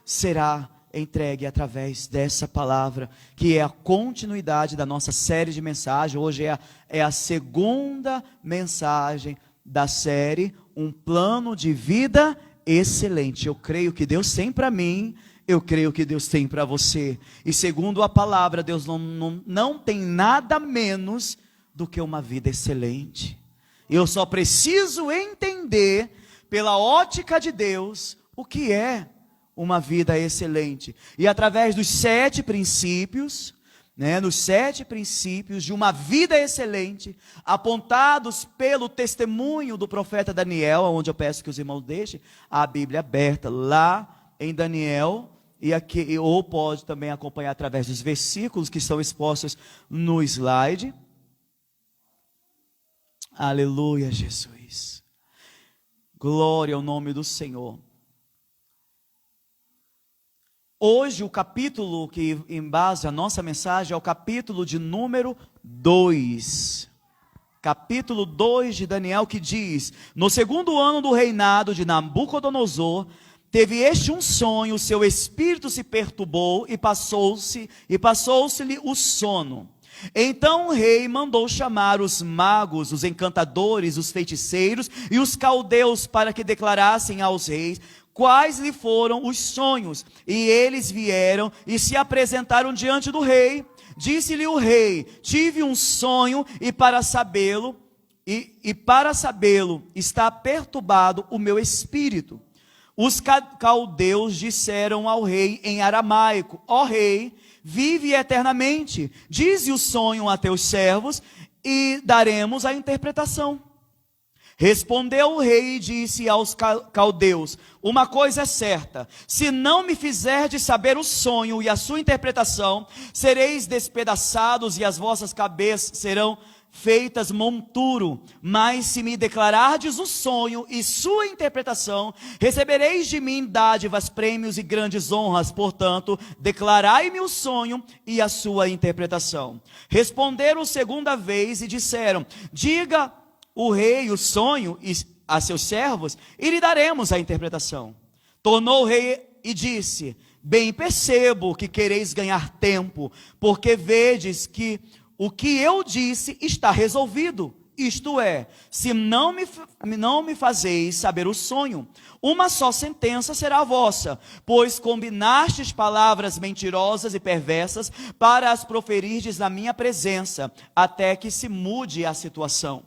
será entregue através dessa palavra, que é a continuidade da nossa série de mensagens. Hoje é a segunda mensagem da série, um plano de vida excelente. Eu creio que Deus tem para mim, eu creio que Deus tem para você. E segundo a palavra, Deus não tem nada menos do que uma vida excelente. Eu só preciso entender, pela ótica de Deus, o que é uma vida excelente. E através dos 7 princípios, nos 7 princípios de uma vida excelente, apontados pelo testemunho do profeta Daniel, onde eu peço que os irmãos deixem a Bíblia aberta, lá em Daniel, e aqui, ou pode também acompanhar através dos versículos que estão expostos no slide. Aleluia, Jesus. Glória ao nome do Senhor. Hoje o capítulo que embasa a nossa mensagem é o capítulo de número 2. Capítulo 2 de Daniel, que diz: no segundo ano do reinado de Nabucodonosor, teve este um sonho, seu espírito se perturbou e passou-se-lhe o sono. Então o rei mandou chamar os magos, os encantadores, os feiticeiros e os caldeus para que declarassem aos reis quais lhe foram os sonhos. E eles vieram e se apresentaram diante do rei. Disse-lhe o rei: tive um sonho e para sabê-lo está perturbado o meu espírito. Os caldeus disseram ao rei em aramaico: ó rei, vive eternamente, dize o sonho a teus servos e daremos a interpretação. Respondeu o rei e disse aos caldeus: uma coisa é certa, se não me fizerdes saber o sonho e a sua interpretação, sereis despedaçados e as vossas cabeças serão feitas monturo. Mas se me declarardes o sonho e sua interpretação, recebereis de mim dádivas, prêmios e grandes honras. Portanto, declarai-me o sonho e a sua interpretação. Responderam segunda vez e disseram: diga o rei o sonho a seus servos e lhe daremos a interpretação. Tornou o rei e disse: bem percebo que quereis ganhar tempo, porque vedes que o que eu disse está resolvido. Isto é, se não me fazeis saber o sonho, uma só sentença será a vossa, pois combinastes palavras mentirosas e perversas para as proferirdes na minha presença, até que se mude a situação.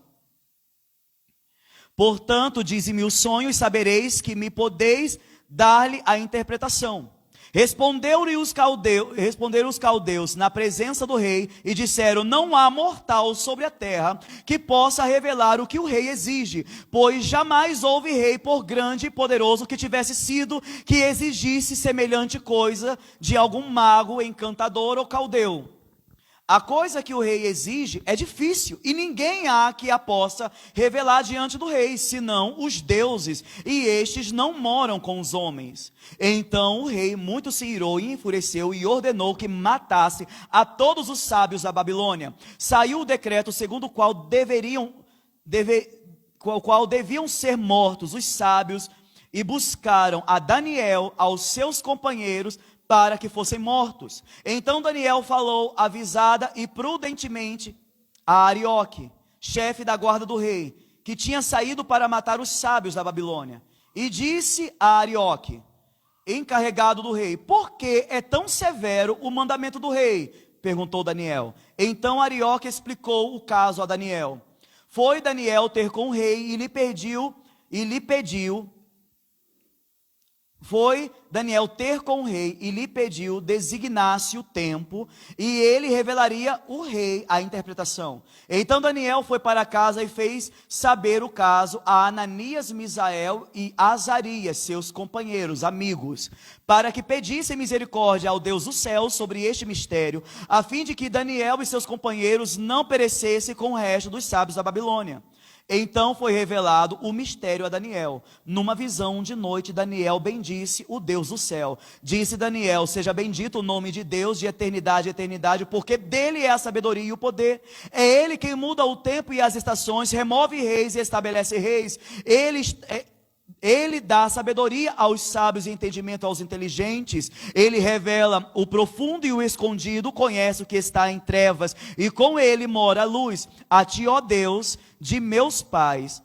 Portanto, dize-me o sonho e sabereis que me podeis dar-lhe a interpretação. Responderam os caldeus na presença do rei e disseram: não há mortal sobre a terra que possa revelar o que o rei exige, pois jamais houve rei, por grande e poderoso que tivesse sido, que exigisse semelhante coisa de algum mago, encantador ou caldeu. A coisa que o rei exige é difícil, e ninguém há que a possa revelar diante do rei, senão os deuses, e estes não moram com os homens. Então o rei muito se irou e enfureceu, e ordenou que matasse a todos os sábios da Babilônia. Saiu o decreto segundo o qual deviam ser mortos os sábios, e buscaram a Daniel, aos seus companheiros, para que fossem mortos. Então Daniel falou avisada e prudentemente a Arioque, chefe da guarda do rei, que tinha saído para matar os sábios da Babilônia. E disse a Arioque, encarregado do rei: por que é tão severo o mandamento do rei? Perguntou Daniel. Então Arioque explicou o caso a Daniel. Foi Daniel ter com o rei Foi Daniel ter com o rei e lhe pediu designasse o tempo, e ele revelaria o rei a interpretação. Então Daniel foi para casa e fez saber o caso a Ananias, Misael e Azarias, seus companheiros, amigos, para que pedissem misericórdia ao Deus do céu sobre este mistério, a fim de que Daniel e seus companheiros não perecessem com o resto dos sábios da Babilônia. Então foi revelado o mistério a Daniel. Numa visão de noite, Daniel bendisse o Deus do céu. Disse Daniel: seja bendito o nome de Deus de eternidade a eternidade, porque dele é a sabedoria e o poder. É ele quem muda o tempo e as estações, remove reis e estabelece reis. Ele dá sabedoria aos sábios e entendimento aos inteligentes. Ele revela o profundo e o escondido, conhece o que está em trevas, e com ele mora a luz. A ti, ó Deus, de meus pais,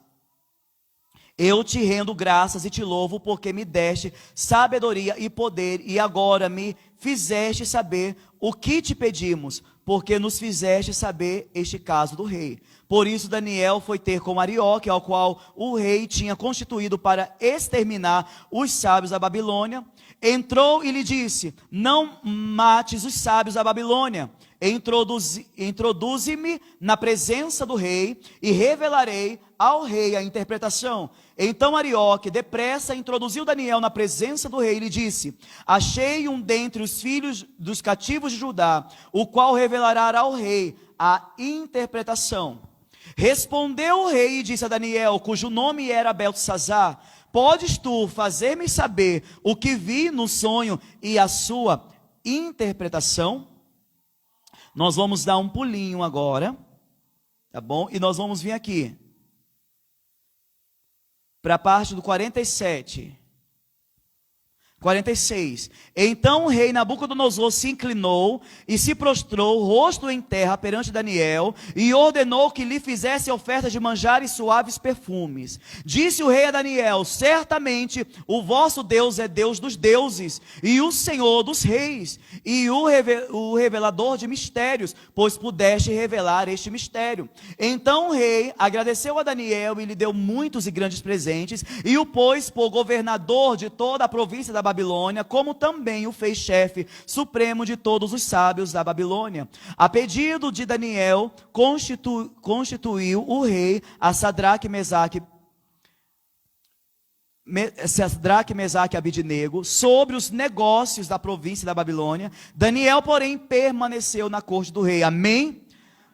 eu te rendo graças e te louvo, porque me deste sabedoria e poder, e agora me fizeste saber o que te pedimos, porque nos fizeste saber este caso do rei. Por isso Daniel foi ter com Arioque, ao qual o rei tinha constituído para exterminar os sábios da Babilônia. Entrou e lhe disse: não mates os sábios da Babilônia. Introduze-me na presença do rei e revelarei ao rei a interpretação. Então Arioque depressa introduziu Daniel na presença do rei e lhe disse: achei um dentre os filhos dos cativos de Judá, o qual revelará ao rei a interpretação. Respondeu o rei e disse a Daniel, cujo nome era Beltesazar: podes tu fazer-me saber o que vi no sonho e a sua interpretação? Nós vamos dar um pulinho agora, tá bom? E nós vamos vir aqui para a parte do 47. 46. Então o rei Nabucodonosor se inclinou e se prostrou, rosto em terra, perante Daniel, e ordenou que lhe fizesse oferta de manjar e suaves perfumes. Disse o rei a Daniel: certamente o vosso Deus é Deus dos deuses, e o Senhor dos reis, e o revelador de mistérios, pois pudeste revelar este mistério. Então o rei agradeceu a Daniel e lhe deu muitos e grandes presentes, e o pôs por governador de toda a província da Babilônia, como também o fez chefe supremo de todos os sábios da Babilônia. A pedido de Daniel, constituiu o rei a Sadraque, Mesaque e Abidnego sobre os negócios da província da Babilônia. Daniel, porém, permaneceu na corte do rei. Amém?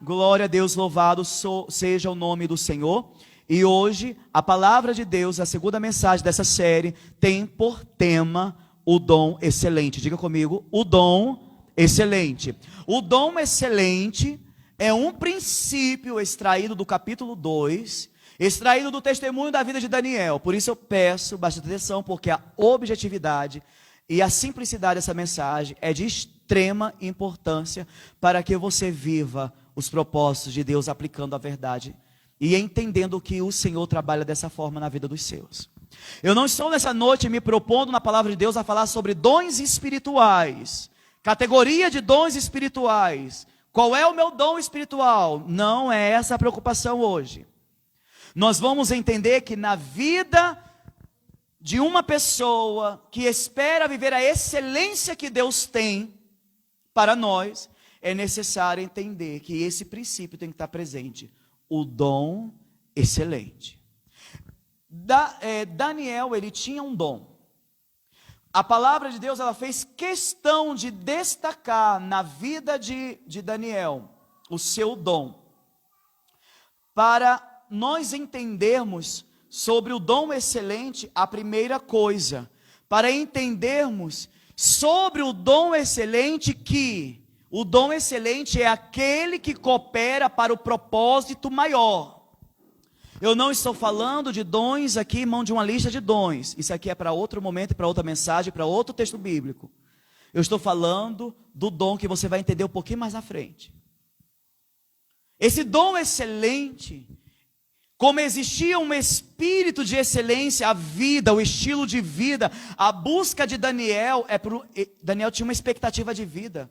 Glória a Deus, louvado seja o nome do Senhor. E hoje, a palavra de Deus, a segunda mensagem dessa série, tem por tema o dom excelente. Diga comigo, o dom excelente. O dom excelente é um princípio extraído do capítulo 2, extraído do testemunho da vida de Daniel. Por isso eu peço bastante atenção, porque a objetividade e a simplicidade dessa mensagem é de extrema importância para que você viva os propósitos de Deus aplicando a verdade e entendendo que o Senhor trabalha dessa forma na vida dos seus. Eu não estou nessa noite me propondo na palavra de Deus a falar sobre dons espirituais, categoria de dons espirituais. Qual é o meu dom espiritual? Não é essa a preocupação hoje. Nós vamos entender que na vida de uma pessoa que espera viver a excelência que Deus tem para nós, é necessário entender que esse princípio tem que estar presente. O dom excelente. Daniel, ele tinha um dom. A palavra de Deus, ela fez questão de destacar na vida de Daniel o seu dom. Para nós entendermos sobre o dom excelente, a primeira coisa, para entendermos sobre o dom excelente, que o dom excelente é aquele que coopera para o propósito maior. Eu não estou falando de dons aqui, mão de uma lista de dons. Isso aqui é para outro momento, para outra mensagem, para outro texto bíblico. Eu estou falando do dom que você vai entender um pouquinho mais na frente. Esse dom excelente, como existia um espírito de excelência, a vida, o estilo de vida, a busca de Daniel, Daniel tinha uma expectativa de vida.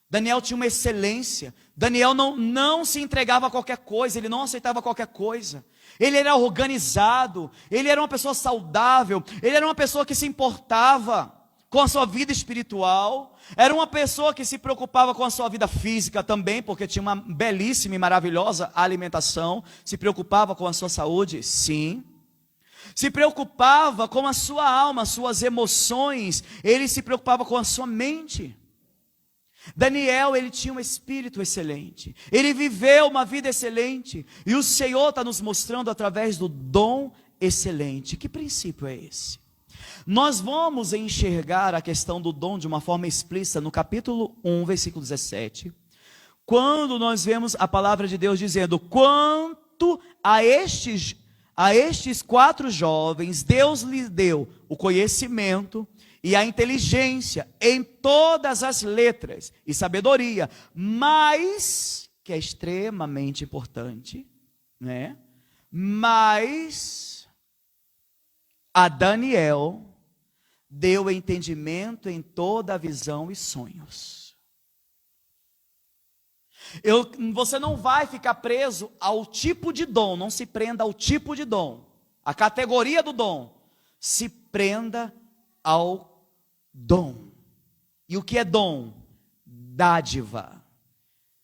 Daniel tinha uma excelência. Daniel não se entregava a qualquer coisa, ele não aceitava qualquer coisa. Ele era organizado, ele era uma pessoa saudável, ele era uma pessoa que se importava com a sua vida espiritual, era uma pessoa que se preocupava com a sua vida física também, porque tinha uma belíssima e maravilhosa alimentação. Se preocupava com a sua saúde? Sim. Se preocupava com a sua alma, suas emoções, ele se preocupava com a sua mente. Daniel, ele tinha um espírito excelente, ele viveu uma vida excelente, e o Senhor está nos mostrando através do dom excelente. Que princípio é esse? Nós vamos enxergar a questão do dom de uma forma explícita no capítulo 1, versículo 17, quando nós vemos a palavra de Deus dizendo: quanto a estes A estes 4 jovens, Deus lhes deu o conhecimento e a inteligência em todas as letras e sabedoria, mas, que é extremamente importante, né? Mas a Daniel deu entendimento em toda a visão e sonhos. Você não vai ficar preso ao tipo de dom, não se prenda ao tipo de dom, a categoria do dom, se prenda ao dom. E o que é dom? Dádiva.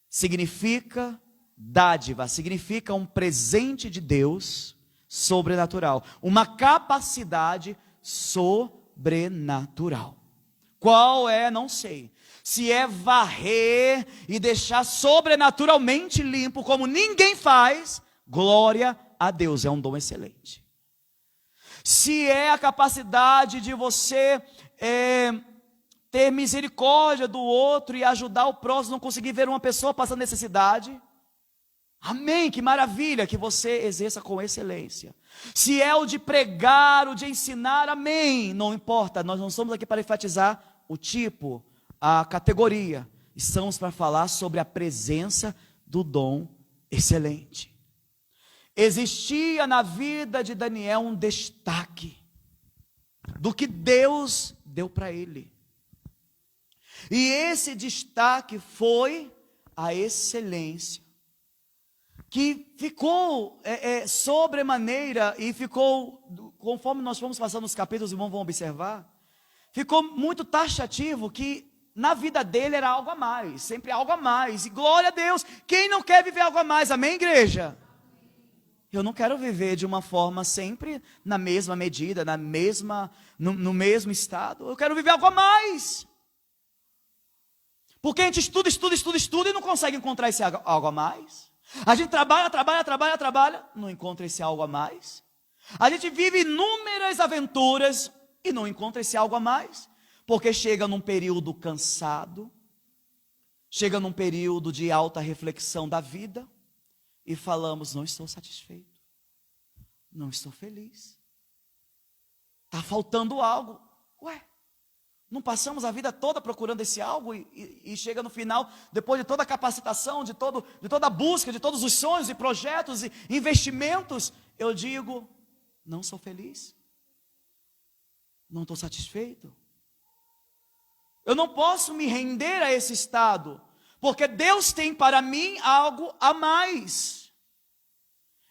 Significa dádiva, significa um presente de Deus sobrenatural, uma capacidade sobrenatural. Qual é? Não sei. Se é varrer e deixar sobrenaturalmente limpo, como ninguém faz, glória a Deus, é um dom excelente. Se é a capacidade de você ter misericórdia do outro e ajudar o próximo, não conseguir ver uma pessoa passando necessidade, amém, que maravilha, que você exerça com excelência. Se é o de pregar, o de ensinar, amém, não importa, nós não estamos aqui para enfatizar o tipo, a categoria, estamos para falar sobre a presença do dom excelente. Existia na vida de Daniel um destaque do que Deus deu para ele. E esse destaque foi a excelência, que ficou sobremaneira e ficou, conforme nós fomos passando os capítulos, os irmãos vão observar, ficou muito taxativo que na vida dele era algo a mais, sempre algo a mais, e glória a Deus, quem não quer viver algo a mais, amém, igreja? Eu não quero viver de uma forma sempre na mesma medida, no mesmo estado, eu quero viver algo a mais, porque a gente estuda e não consegue encontrar esse algo a mais, a gente trabalha, não encontra esse algo a mais, a gente vive inúmeras aventuras e não encontra esse algo a mais, porque chega num período cansado, chega num período de alta reflexão da vida, e falamos, não estou satisfeito, não estou feliz, está faltando algo. Ué, não passamos a vida toda procurando esse algo, e chega no final, depois de toda a capacitação, de toda a busca, de todos os sonhos e projetos e investimentos, eu digo, não sou feliz, não estou satisfeito. Eu não posso me render a esse estado, porque Deus tem para mim algo a mais.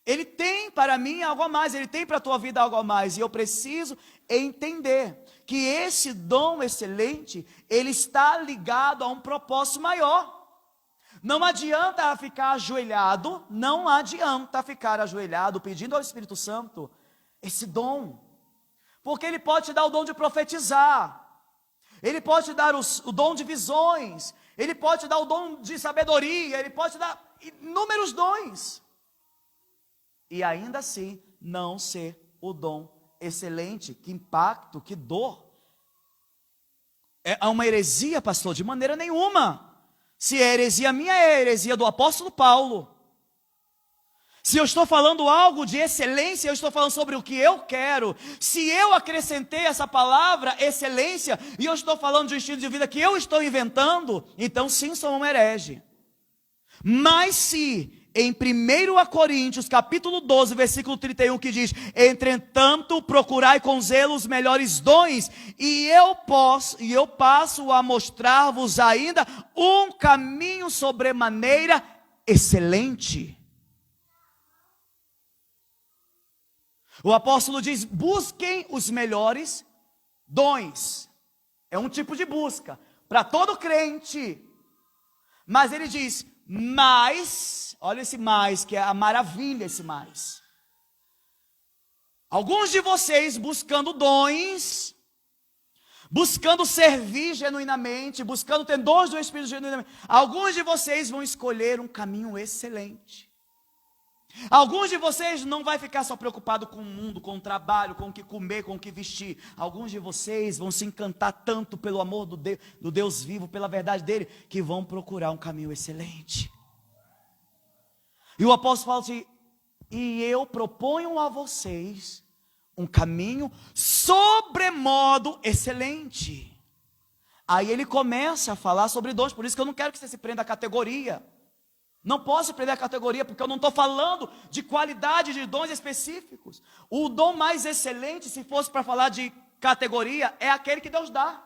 Ele tem para mim algo a mais, Ele tem para a tua vida algo a mais, e eu preciso entender que esse dom excelente, ele está ligado a um propósito maior. Não adianta ficar ajoelhado, pedindo ao Espírito Santo esse dom, porque Ele pode te dar o dom de profetizar, Ele pode te dar o dom de visões, Ele pode te dar o dom de sabedoria, Ele pode te dar inúmeros dons, e ainda assim não ser o dom excelente. Que impacto, que dor. É uma heresia, pastor? De maneira nenhuma. Se é heresia minha, é heresia do apóstolo Paulo. Se eu estou falando algo de excelência, eu estou falando sobre o que eu quero. Se eu acrescentei essa palavra excelência, e eu estou falando de um estilo de vida que eu estou inventando, então sim, sou um herege. Mas se em 1 Coríntios, capítulo 12, versículo 31, que diz, entretanto, procurai com zelo os melhores dons, e eu passo a mostrar-vos ainda um caminho sobremaneira excelente. O apóstolo diz, busquem os melhores dons. É um tipo de busca para todo crente. Mas ele diz, mas, olha esse mais, que é a maravilha, esse mais. Alguns de vocês buscando dons, buscando servir genuinamente, buscando ter dons do Espírito genuinamente, alguns de vocês vão escolher um caminho excelente. Alguns de vocês não vai ficar só preocupado com o mundo, com o trabalho, com o que comer, com o que vestir. Alguns de vocês vão se encantar tanto pelo amor do Deus vivo, pela verdade dele, que vão procurar um caminho excelente. E o apóstolo fala assim, E eu proponho a vocês um caminho sobremodo excelente. Aí ele começa a falar sobre dons, por isso que eu não quero que você se prenda à categoria. Não posso se prender à categoria, porque eu não estou falando de qualidade de dons específicos. O dom mais excelente, se fosse para falar de categoria, é aquele que Deus dá.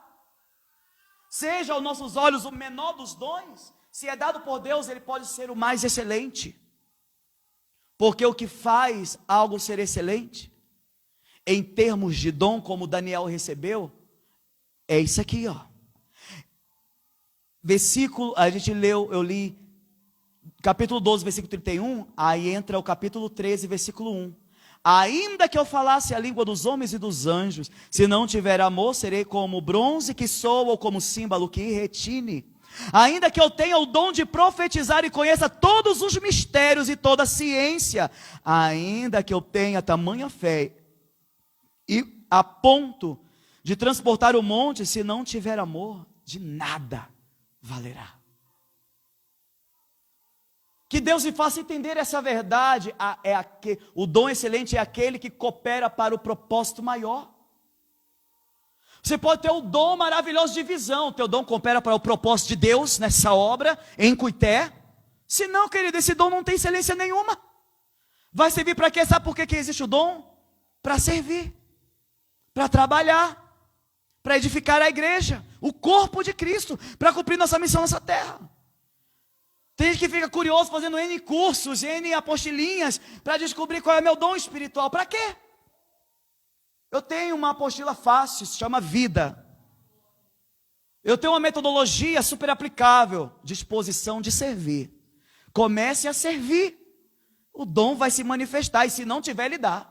Seja aos nossos olhos o menor dos dons, se é dado por Deus, ele pode ser o mais excelente. Porque o que faz algo ser excelente, em termos de dom, como Daniel recebeu, é isso aqui, ó. Versículo, a gente leu, eu li, capítulo 12, versículo 31, aí entra o capítulo 13, versículo 1. Ainda que eu falasse a língua dos homens e dos anjos, se não tiver amor, serei como bronze que soa ou como símbolo que retine. Ainda que eu tenha o dom de profetizar e conheça todos os mistérios e toda a ciência, ainda que eu tenha tamanha fé e a ponto de transportar o monte, se não tiver amor, de nada valerá. Que Deus me faça entender essa verdade. O dom excelente é aquele que coopera para o propósito maior. Você pode ter o dom maravilhoso de visão. O teu dom coopera para o propósito de Deus nessa obra, em Cuité. Se não, querido, esse dom não tem excelência nenhuma. Vai servir para quê? Sabe por que existe o dom? Para servir, para trabalhar, para edificar a igreja, o corpo de Cristo, para cumprir nossa missão nessa terra. Tem gente que fica curioso fazendo N cursos, N apostilinhas, para descobrir qual é meu dom espiritual. Para quê? Eu tenho uma apostila fácil, se chama vida. Eu tenho uma metodologia super aplicável, disposição de servir. Comece a servir. O dom vai se manifestar, e se não tiver, ele dá.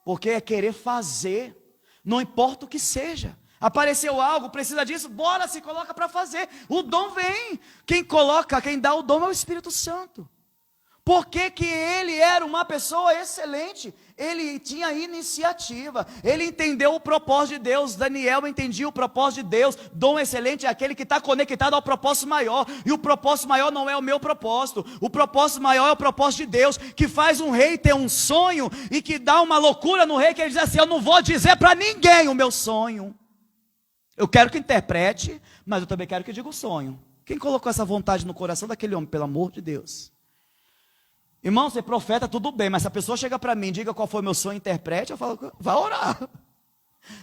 Porque é querer fazer, não importa o que seja. Apareceu algo, precisa disso, bora, se coloca para fazer. O dom vem. Quem dá o dom é o Espírito Santo. Porque que ele era uma pessoa excelente, ele tinha iniciativa, ele entendeu o propósito de Deus. Daniel entendia o propósito de Deus. Dom excelente é aquele que está conectado ao propósito maior, e o propósito maior não é o meu propósito, o propósito maior é o propósito de Deus, que faz um rei ter um sonho, e que dá uma loucura no rei, que ele diz assim: eu não vou dizer para ninguém o meu sonho, eu quero que interprete, mas eu também quero que diga o sonho. Quem colocou essa vontade no coração daquele homem, pelo amor de Deus? Irmão, ser profeta, tudo bem, mas se a pessoa chega para mim, diga qual foi o meu sonho, interprete, eu falo, vai orar,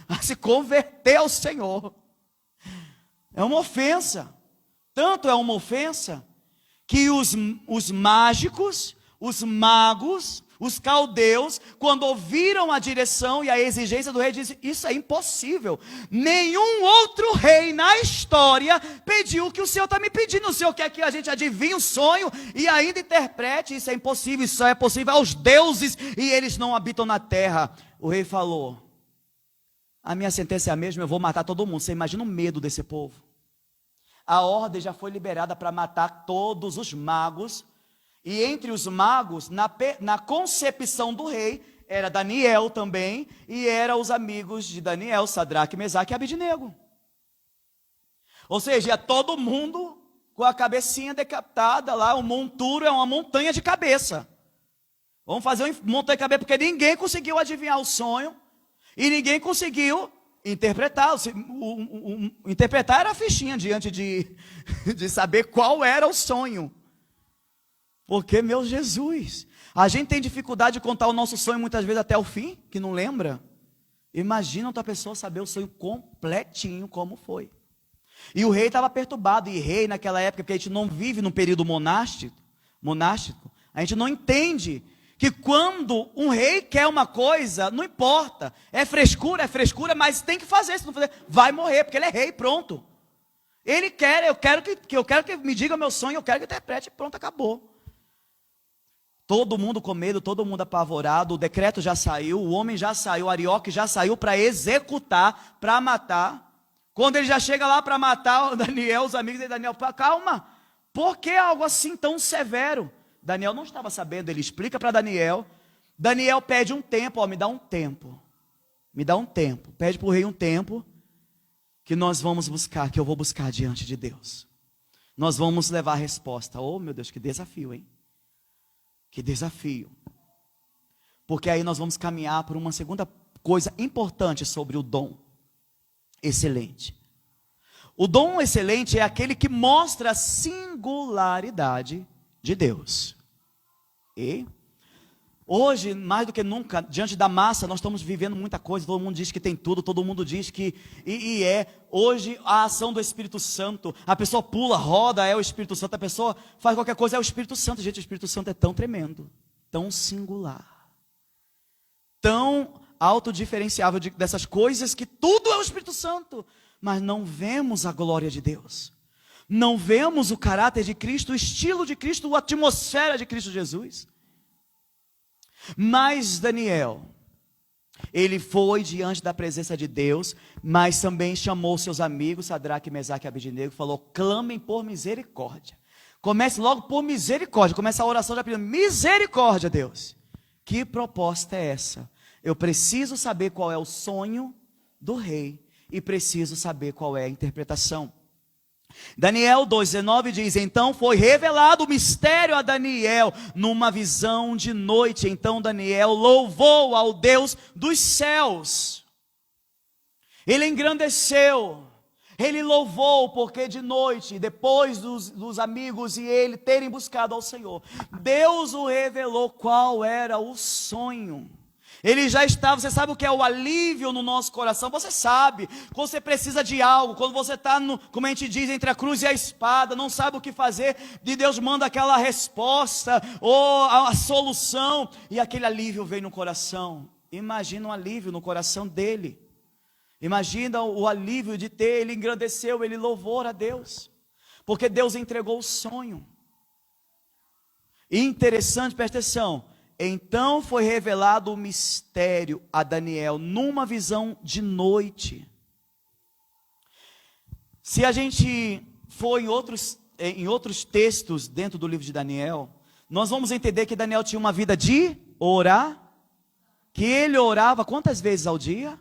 vai se converter ao Senhor. É uma ofensa, tanto é uma ofensa, que os mágicos, os magos, os caldeus, quando ouviram a direção e a exigência do rei, dizem: isso é impossível. Nenhum outro rei na história pediu o que o Senhor está me pedindo. O Senhor quer que a gente adivinhe o sonho e ainda interprete. Isso é impossível, isso só é possível aos deuses, e eles não habitam na terra. O rei falou: a minha sentença é a mesma, eu vou matar todo mundo. Você imagina o medo desse povo. A ordem já foi liberada para matar todos os magos. E entre os magos, na concepção do rei, era Daniel também, e eram os amigos de Daniel, Sadraque, Mesaque e Abednego. Ou seja, ia todo mundo com a cabecinha decapitada lá, o monturo é uma montanha de cabeça. Vamos fazer uma montanha de cabeça, porque ninguém conseguiu adivinhar o sonho, e ninguém conseguiu interpretar. Interpretar era a fichinha diante de saber qual era o sonho. Porque, meu Jesus, a gente tem dificuldade de contar o nosso sonho muitas vezes até o fim, que não lembra. Imagina outra pessoa saber o sonho completinho como foi. E o rei estava perturbado, e rei naquela época, porque a gente não vive num período monástico, a gente não entende que quando um rei quer uma coisa, não importa, é frescura, mas tem que fazer, se não fazer, vai morrer, porque ele é rei, pronto. Ele quer, eu quero que me diga o meu sonho, eu quero que interprete, pronto, acabou. Todo mundo com medo, todo mundo apavorado, o decreto já saiu, o homem já saiu, o Arioque já saiu para executar, para matar. Quando ele já chega lá para matar o Daniel, os amigos de Daniel, calma, por que algo assim tão severo? Daniel não estava sabendo, ele explica para Daniel. Daniel pede um tempo, me dá um tempo, pede para o rei um tempo, que nós vamos buscar, que eu vou buscar diante de Deus. Nós vamos levar a resposta. Oh meu Deus, que desafio, hein? Que desafio. Porque aí nós vamos caminhar por uma segunda coisa importante sobre o dom excelente. O dom excelente é aquele que mostra a singularidade de Deus. E hoje, mais do que nunca, diante da massa, nós estamos vivendo muita coisa. Todo mundo diz que tem tudo, todo mundo diz que hoje a ação do Espírito Santo, a pessoa pula, roda, é o Espírito Santo, a pessoa faz qualquer coisa, é o Espírito Santo. Gente, o Espírito Santo é tão tremendo, tão singular, tão autodiferenciável dessas coisas, que tudo é o Espírito Santo, mas não vemos a glória de Deus, não vemos o caráter de Cristo, o estilo de Cristo, a atmosfera de Cristo Jesus. Mas Daniel, ele foi diante da presença de Deus, mas também chamou seus amigos, Sadraque, Mesaque e Abednego, e falou: clamem por misericórdia. Comece logo por misericórdia, começa a oração já pedindo: misericórdia, Deus. Que proposta é essa? Eu preciso saber qual é o sonho do rei, e preciso saber qual é a interpretação. Daniel 2,19 diz: então foi revelado o mistério a Daniel numa visão de noite. Então Daniel louvou ao Deus dos céus. Ele engrandeceu, ele louvou, porque de noite, depois dos amigos e ele terem buscado ao Senhor, Deus o revelou qual era o sonho. Ele já estava, você sabe o que é o alívio no nosso coração? Você sabe, quando você precisa de algo, quando você está, como a gente diz, entre a cruz e a espada, não sabe o que fazer, e Deus manda aquela resposta, ou a solução, e aquele alívio vem no coração. Imagina um alívio no coração dele, imagina o alívio de ter, ele engrandeceu, ele louvou a Deus, porque Deus entregou o sonho. E interessante, presta atenção, então foi revelado o mistério a Daniel numa visão de noite. Se a gente for em outros textos dentro do livro de Daniel, nós vamos entender que Daniel tinha uma vida de orar, que ele orava quantas vezes ao dia?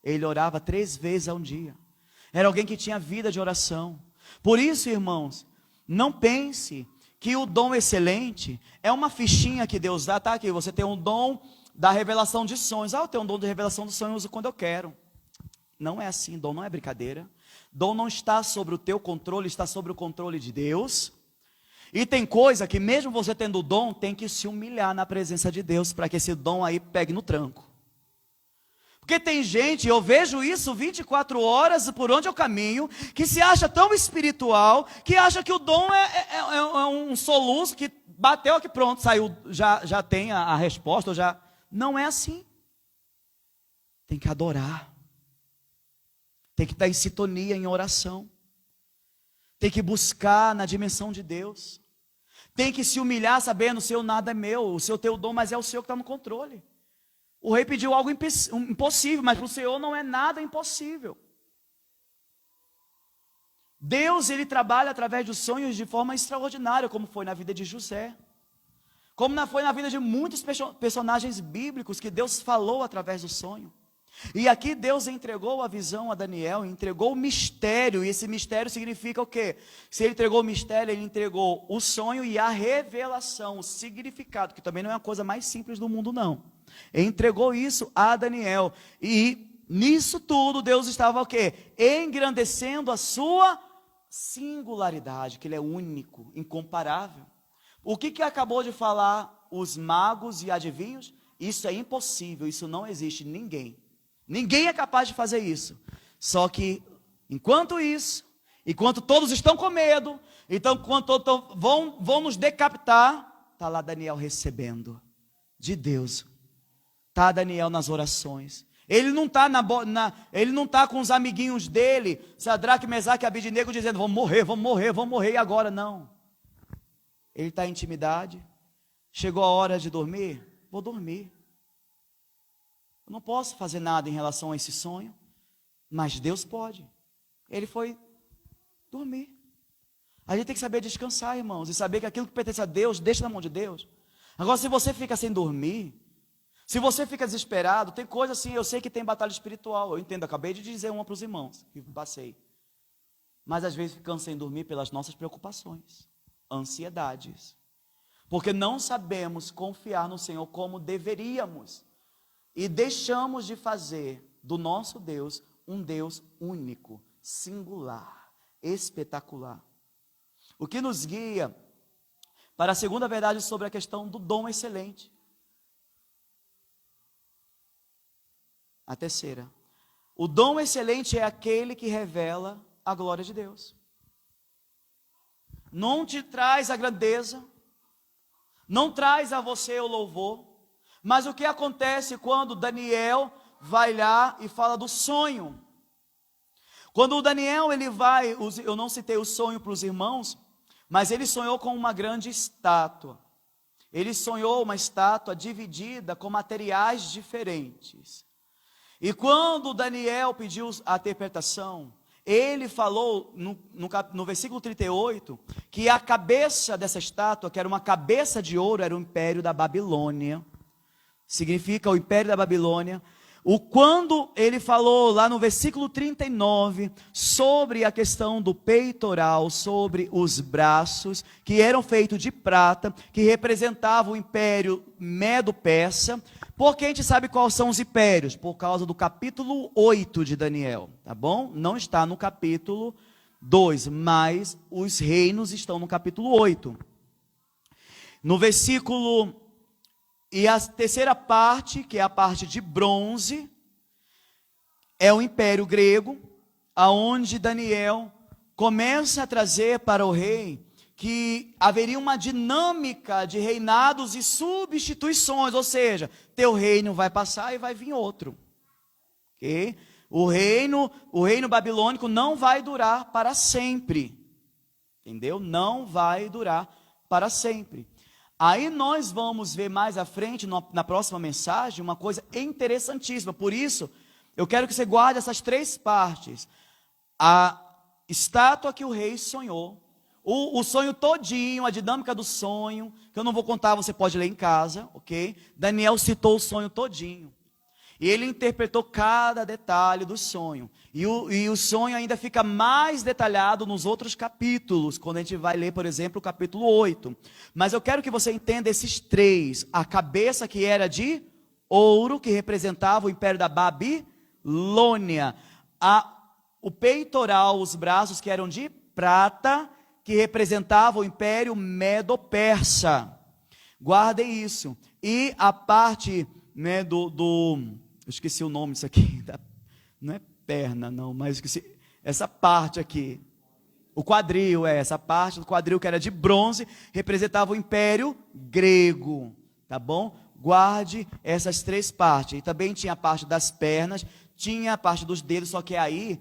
Ele orava 3 vezes ao dia. Era alguém que tinha vida de oração. Por isso, irmãos, não pense que o dom excelente é uma fichinha que Deus dá, tá aqui, você tem um dom da revelação de sonhos. Eu tenho um dom de revelação de sonhos, eu uso quando eu quero. Não é assim, dom não é brincadeira. Dom não está sobre o teu controle, está sobre o controle de Deus. E tem coisa que mesmo você tendo o dom, tem que se humilhar na presença de Deus, para que esse dom aí pegue no tranco. Porque tem gente, eu vejo isso 24 horas por onde eu caminho, que se acha tão espiritual, que acha que o dom é um soluço, que bateu aqui, pronto, saiu, já tem a resposta, já. Não é assim. Tem que adorar. Tem que estar em sintonia, em oração. Tem que buscar na dimensão de Deus. Tem que se humilhar sabendo: o seu nada é meu, o seu teu dom, mas é o seu que está no controle. O rei pediu algo impossível, mas para o Senhor não é nada impossível. Deus, ele trabalha através dos sonhos de forma extraordinária, como foi na vida de José, como foi na vida de muitos personagens bíblicos, que Deus falou através do sonho. E aqui Deus entregou a visão a Daniel, entregou o mistério, e esse mistério significa o quê? Se ele entregou o mistério, ele entregou o sonho e a revelação, o significado, que também não é a coisa mais simples do mundo, não. Ele entregou isso a Daniel, e nisso tudo Deus estava o quê? Engrandecendo a sua singularidade, que ele é único, incomparável. O que acabou de falar os magos e adivinhos? Isso é impossível, isso não existe, ninguém é capaz de fazer isso. Só que, enquanto todos estão com medo, então enquanto vão nos decapitar, está lá Daniel recebendo de Deus. Está Daniel nas orações. Ele não está com os amiguinhos dele, Sadraque, Mesaque e Abednego, dizendo: vamos morrer, e agora? Não. Ele está em intimidade. Chegou a hora de dormir? Vou dormir. Eu não posso fazer nada em relação a esse sonho, mas Deus pode. Ele foi dormir. A gente tem que saber descansar, irmãos, e saber que aquilo que pertence a Deus, deixa na mão de Deus. Agora, se você fica sem dormir, se você fica desesperado, tem coisa assim, eu sei que tem batalha espiritual, eu entendo, acabei de dizer uma para os irmãos, que passei. Mas às vezes ficamos sem dormir pelas nossas preocupações, ansiedades. porque não sabemos confiar no Senhor como deveríamos, e deixamos de fazer do nosso Deus um Deus único, singular, espetacular. O que nos guia para a segunda verdade sobre a questão do dom excelente. A terceira, o dom excelente é aquele que revela a glória de Deus. Não te traz a grandeza, não traz a você o louvor, mas o que acontece quando Daniel vai lá e fala do sonho? Quando o Daniel, ele vai, eu não citei o sonho para os irmãos, mas ele sonhou com uma grande estátua. Ele sonhou uma estátua dividida com materiais diferentes. E quando Daniel pediu a interpretação, ele falou no versículo 38, que a cabeça dessa estátua, que era uma cabeça de ouro, era o império da Babilônia. Significa o império da Babilônia. Quando ele falou lá no versículo 39, sobre a questão do peitoral, sobre os braços, que eram feitos de prata, que representavam o império Medo-Persa. Porque a gente sabe quais são os impérios? Por causa do capítulo 8 de Daniel, tá bom? Não está no capítulo 2, mas os reinos estão no capítulo 8. No versículo... E a terceira parte, que é a parte de bronze, é o Império Grego, aonde Daniel começa a trazer para o rei que haveria uma dinâmica de reinados e substituições, ou seja, teu reino vai passar e vai vir outro. Okay? O reino babilônico não vai durar para sempre. Entendeu? Não vai durar para sempre. Aí nós vamos ver mais à frente, na próxima mensagem, uma coisa interessantíssima. Por isso, eu quero que você guarde essas três partes. A estátua que o rei sonhou, o sonho todinho, a dinâmica do sonho, que eu não vou contar, você pode ler em casa, ok? Daniel citou o sonho todinho. E ele interpretou cada detalhe do sonho. E o sonho ainda fica mais detalhado nos outros capítulos, quando a gente vai ler, por exemplo, o capítulo 8. Mas eu quero que você entenda esses três. A cabeça que era de ouro, que representava o império da Babilônia. O peitoral, os braços que eram de prata, que representava o império Medo-Persa. Guardem isso. E a parte, né, eu esqueci o nome disso aqui, não é perna não, mas esqueci, essa parte aqui, o quadril, essa parte do quadril que era de bronze, representava o Império Grego, tá bom? Guarde essas três partes. E também tinha a parte das pernas, tinha a parte dos dedos, só que aí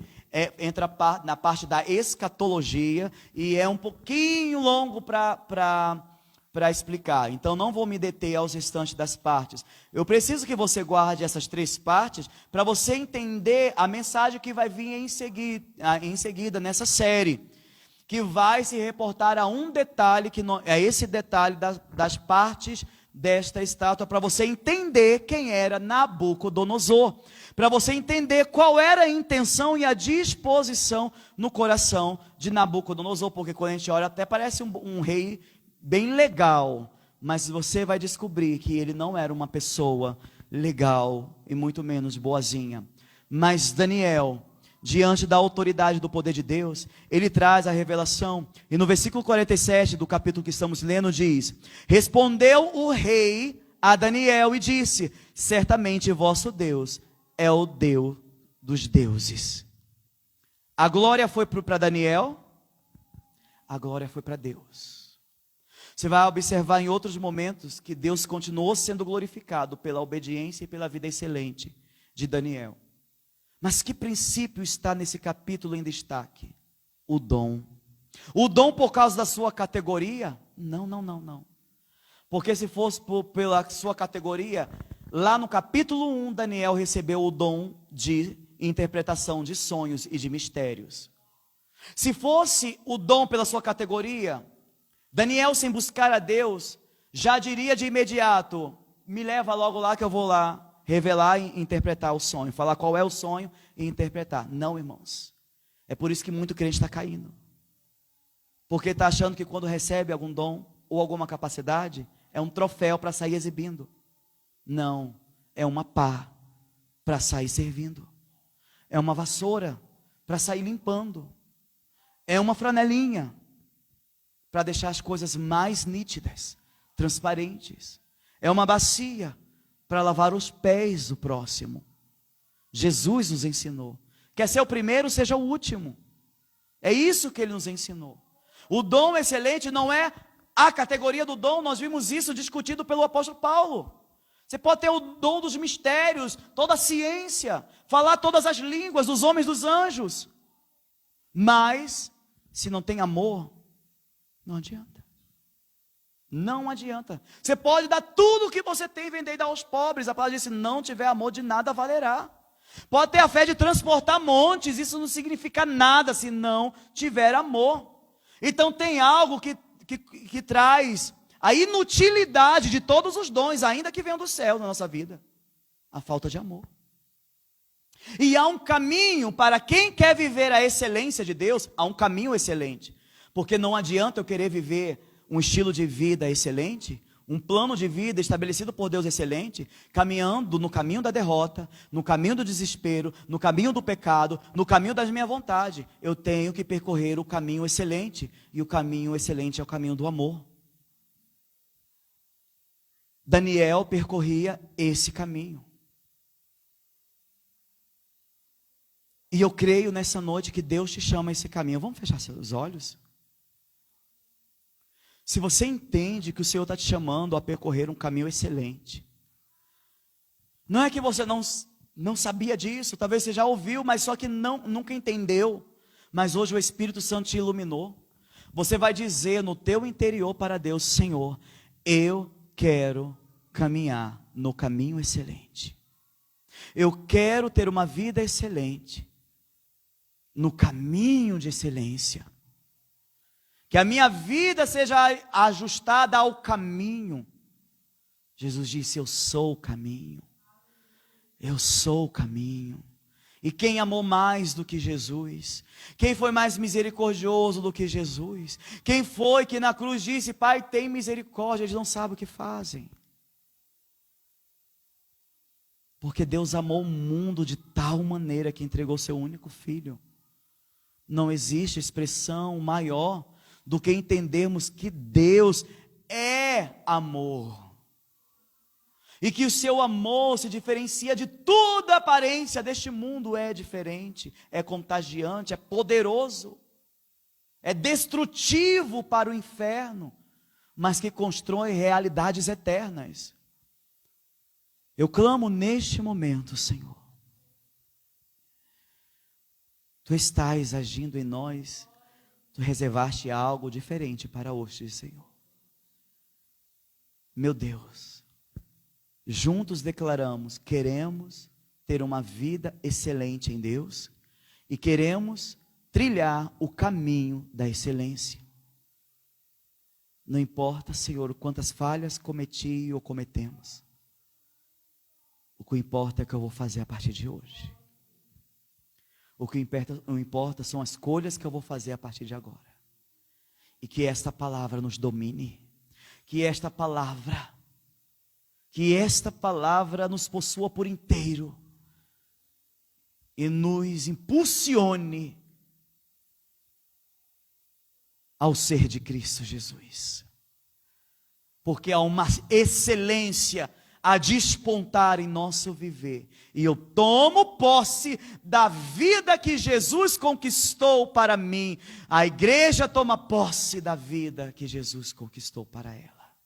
entra na parte da escatologia, e é um pouquinho longo para explicar, então não vou me deter aos restantes das partes. Eu preciso que você guarde essas três partes, para você entender a mensagem que vai vir em seguida nessa série, que vai se reportar a um detalhe, é esse detalhe das partes desta estátua, para você entender quem era Nabucodonosor, para você entender qual era a intenção e a disposição no coração de Nabucodonosor, porque quando a gente olha até parece um rei bem legal, mas você vai descobrir que ele não era uma pessoa legal e muito menos boazinha. Mas Daniel, diante da autoridade do poder de Deus, ele traz a revelação, e no versículo 47 do capítulo que estamos lendo diz: respondeu o rei a Daniel e disse: certamente vosso Deus é o Deus dos deuses. A glória foi para Daniel, a glória foi para Deus. Você vai observar em outros momentos que Deus continuou sendo glorificado pela obediência e pela vida excelente de Daniel. Mas que princípio está nesse capítulo em destaque? O dom. O dom por causa da sua categoria? Não. Porque se fosse pela sua categoria, lá no capítulo 1, Daniel recebeu o dom de interpretação de sonhos e de mistérios. Se fosse o dom pela sua categoria, Daniel, sem buscar a Deus, já diria de imediato: me leva logo lá que eu vou lá revelar e interpretar o sonho, falar qual é o sonho e interpretar. Não, irmãos. É por isso que muito crente está caindo. Porque está achando que quando recebe algum dom, ou alguma capacidade é um troféu para sair exibindo. Não, é uma pá para sair servindo. É uma vassoura para sair limpando. É uma franelinha para deixar as coisas mais nítidas, transparentes. É uma bacia para lavar os pés do próximo. Jesus nos ensinou. Quer ser o primeiro, seja o último. É isso que ele nos ensinou. O dom excelente não é a categoria do dom, nós vimos isso discutido pelo apóstolo Paulo. Você pode ter o dom dos mistérios, toda a ciência, falar todas as línguas dos homens dos anjos. Mas, se não tem amor, não adianta. Não adianta. Você pode dar tudo o que você tem e vender e dar aos pobres. A palavra diz: se não tiver amor, de nada valerá. Pode ter a fé de transportar montes, isso não significa nada se não tiver amor. Então tem algo que traz a inutilidade de todos os dons, ainda que venham do céu na nossa vida: a falta de amor. E há um caminho para quem quer viver a excelência de Deus, há um caminho excelente. Porque não adianta eu querer viver um estilo de vida excelente, um plano de vida estabelecido por Deus excelente, caminhando no caminho da derrota, no caminho do desespero, no caminho do pecado, no caminho da minha vontade. Eu tenho que percorrer o caminho excelente, e o caminho excelente é o caminho do amor. Daniel percorria esse caminho. E eu creio nessa noite que Deus te chama a esse caminho. Vamos fechar seus olhos? Se você entende que o Senhor está te chamando a percorrer um caminho excelente, não é que você não sabia disso, talvez você já ouviu, mas só que nunca entendeu, mas hoje o Espírito Santo te iluminou. Você vai dizer no teu interior para Deus: Senhor, eu quero caminhar no caminho excelente. Eu quero ter uma vida excelente, no caminho de excelência. Que a minha vida seja ajustada ao caminho. Jesus disse: eu sou o caminho. Eu sou o caminho. E quem amou mais do que Jesus? Quem foi mais misericordioso do que Jesus? Quem foi que na cruz disse: Pai, tem misericórdia? Eles não sabem o que fazem. Porque Deus amou o mundo de tal maneira que entregou seu único filho. Não existe expressão maior do que entendermos que Deus é amor. E que o seu amor se diferencia de toda a aparência deste mundo. É diferente, é contagiante, é poderoso, é destrutivo para o inferno, mas que constrói realidades eternas. Eu clamo neste momento, Senhor. Tu estás agindo em nós. Tu reservaste algo diferente para hoje, Senhor. Meu Deus, juntos declaramos: queremos ter uma vida excelente em Deus e queremos trilhar o caminho da excelência. Não importa, Senhor, quantas falhas cometi ou cometemos. O que importa é o que eu vou fazer a partir de hoje. O que importa são as escolhas que eu vou fazer a partir de agora. E que esta palavra nos domine. Que esta palavra nos possua por inteiro. E nos impulsione ao ser de Cristo Jesus. Porque há uma excelência a despontar em nosso viver. E eu tomo posse da vida que Jesus conquistou para mim. A igreja toma posse da vida que Jesus conquistou para ela.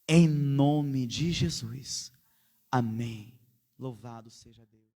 Em nome de Jesus. Amém. Louvado seja Deus.